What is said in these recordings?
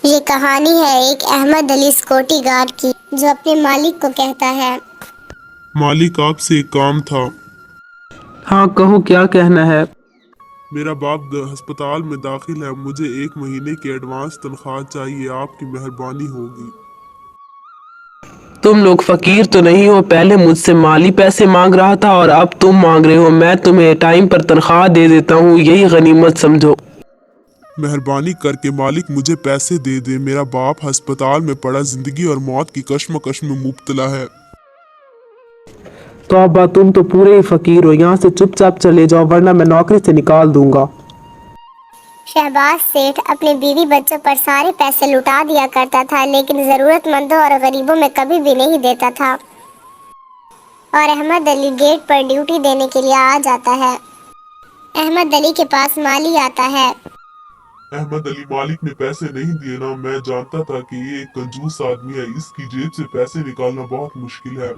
یہ کہانی ہے ایک احمد علی سیکورٹی گارڈ کی جو اپنے مالک کو کہتا ہے، مالک آپ سے ایک کام تھا۔ ہاں کہو، کیا کہنا ہے؟ میرا باپ ہسپتال میں داخل ہے، مجھے 1 مہینے کی ایڈوانس تنخواہ چاہیے، آپ کی مہربانی ہوگی۔ تم لوگ فقیر تو نہیں ہو؟ پہلے مجھ سے مالی پیسے مانگ رہا تھا اور اب تم مانگ رہے ہو۔ میں تمہیں ٹائم پر تنخواہ دے دیتا ہوں، یہی غنیمت سمجھو۔ مہربانی کر کے مالک مجھے پیسے دے دے، میرا باپ ہسپتال میں پڑا زندگی اور موت کی کشمکش میں مبتلا ہے۔ توبہ، تم تو پورے ہی فقیر ہو، یہاں سے چپ چاپ چلے جاؤ ورنہ میں نوکری سے نکال دوں گا۔ شہباز سیٹھ اپنے بیوی بچوں پر سارے پیسے لٹا دیا کرتا تھا، لیکن ضرورت مندوں اور غریبوں میں کبھی بھی نہیں دیتا تھا، اور احمد علی گیٹ پر ڈیوٹی دینے کے لیے آ جاتا ہے۔ احمد علی کے پاس مالی آتا ہے۔ احمد علی، مالک نے پیسے نہیں دیے نا، میں جانتا تھا کہ یہ ایک کنجوس آدمی ہے، اس کی جیب سے پیسے نکالنا بہت مشکل ہے۔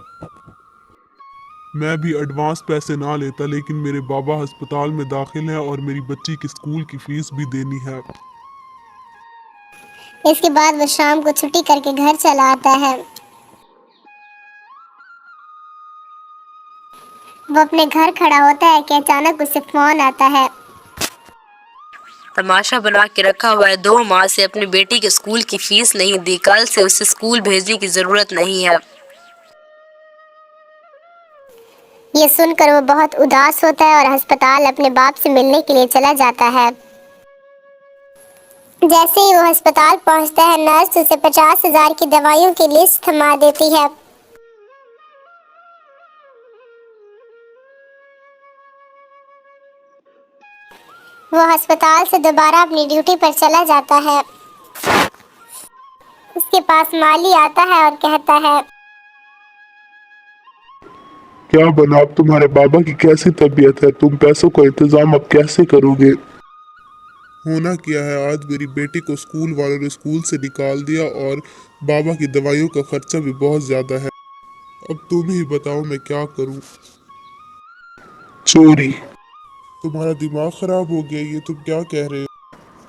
میں بھی ایڈوانس پیسے نہ لیتا، لیکن میرے بابا ہسپتال میں داخل ہیں اور میری بچی کی اسکول کی فیس بھی دینی ہے۔ اس کے بعد وہ شام کو چھٹی کر کے گھر چلا آتا ہے۔ وہ اپنے گھر کھڑا ہوتا ہے کہ اچانک اسے فون آتا ہے۔ تماشا بنا کے رکھا ہوا ہے، 2 ماہ سے اپنی بیٹی کے اسکول کی فیس نہیں دی، کل سے اسے اسکول بھیجنے کی ضرورت نہیں ہے۔ یہ سن کر وہ بہت اداس ہوتا ہے اور ہسپتال اپنے باپ سے ملنے کے لیے چلا جاتا ہے۔ جیسے ہی وہ ہسپتال پہنچتا ہے، نرس اسے 50,000 کی دوائیوں کی لسٹ تھما دیتی ہے۔ وہ ہسپتال سے دوبارہ اپنی ڈیوٹی پر چلا جاتا ہے۔ اس کے پاس مالی آتا ہے اور کہتا ہے، کیا بنا اب تمہارے بابا کی کیسی طبیعت ہے؟ تم پیسوں کا انتظام اب کیسے کرو گے؟ ہونا کیا ہے، آج میری بیٹی کو اسکول والوں نے اسکول سے نکال دیا اور بابا کی دوائیوں کا خرچہ بھی بہت زیادہ ہے۔ اب تم ہی بتاؤ میں کیا کروں؟ چوری؟ تمہارا دماغ خراب ہو گیا، یہ تم کیا کہہ رہے ہو؟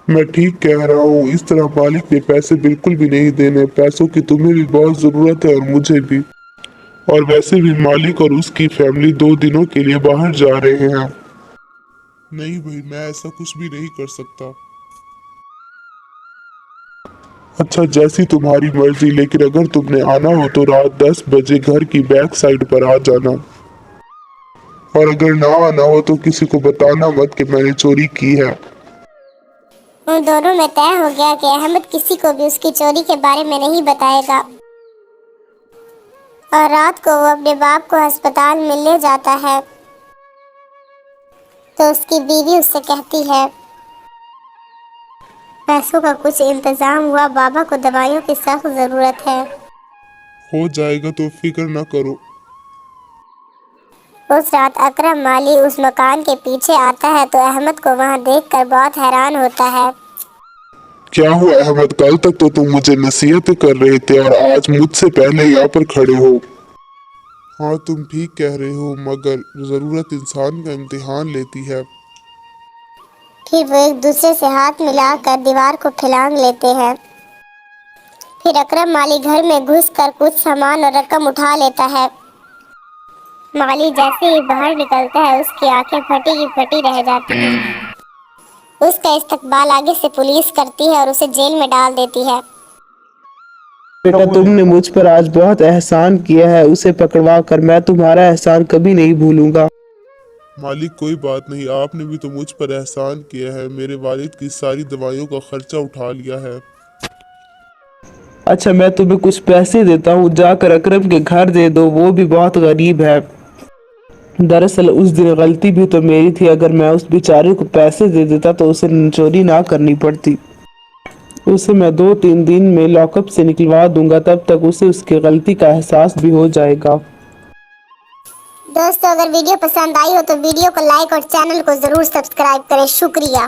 میں ٹھیک کہہ رہا ہوں، اس طرح مالک نے پیسے بالکل بھی نہیں دینے، پیسوں کی تمہیں بھی بہت ضرورت ہے اور مجھے بھی، اور ویسے بھی مالک اور اس کی فیملی 2 دنوں کے لیے باہر جا رہے ہیں۔ نہیں بھائی، میں ایسا کچھ بھی نہیں کر سکتا۔ اچھا جیسی تمہاری مرضی، لیکن اگر تم نے آنا ہو تو رات 10 بجے گھر کی بیک سائڈ پر آ جانا، اور اگر نہ آنا ہو تو کسی کو بتانا مت کہ میں نے چوری کی ہے۔ ان دونوں میں طے ہو گیا کہ احمد کسی کو بھی اس کی چوری کے بارے میں نہیں بتائے گا، اور رات کو وہ اپنے باپ کو ہسپتال میں لے جاتا ہے تو اس کی بیوی اس سے کہتی ہے، پیسوں کا کچھ انتظام ہوا، بابا کو دوائیوں کی سخت ضرورت ہے۔ ہو جائے گا، تو فکر نہ کرو۔ اس رات اکرم مالی اس مکان کے پیچھے آتا ہے تو احمد کو وہاں دیکھ کر بہت حیران ہوتا ہے۔ کیا ہوا احمد، کل تک تو تم مجھے نصیحتیں کر رہے تھے اور آج مجھ سے پہلے یہاں پر کھڑے ہو۔ ہاں تم ٹھیک کہہ رہے ہو، مگر ضرورت انسان کا امتحان لیتی ہے۔ پھر وہ ایک دوسرے سے ہاتھ ملا کر دیوار کو پھلانگ لیتے ہیں۔ پھر اکرم مالی گھر میں گھس کر کچھ سامان اور رقم اٹھا لیتا ہے۔ مالی جیسے ہی باہر نکلتا ہے، اس کی آنکھیں پھٹی کی پھٹی رہ جاتی ہیں۔ اس کا استقبال آگے سے پولیس کرتی ہے اور اسے جیل میں ڈال دیتی ہے۔ بیٹا، تم نے مجھ پر آج بہت احسان کیا ہے، اسے پکڑوا کر میں تمہارا احسان کبھی نہیں بھولوں گا۔ مالک کوئی بات نہیں، آپ نے بھی تو مجھ پر احسان کیا ہے، میرے والد کی ساری دوائیوں کا خرچہ اٹھا لیا ہے۔ اچھا میں تمہیں کچھ پیسے دیتا ہوں، جا کر اکرم کے گھر دے دو، وہ بھی بہت غریب ہے۔ دراصل اس دن غلطی بھی تو میری تھی، اگر میں اس بیچارے کو پیسے دے دیتا تو اسے چوری نہ کرنی پڑتی۔ اسے میں 2-3 دن میں لاک اپ سے نکلوا دوں گا، تب تک اسے اس کی غلطی کا احساس بھی ہو جائے گا۔ دوستو اگر ویڈیو پسند آئی ہو تو ویڈیو کو لائک اور چینل کو ضرور سبسکرائب کریں۔ شکریہ۔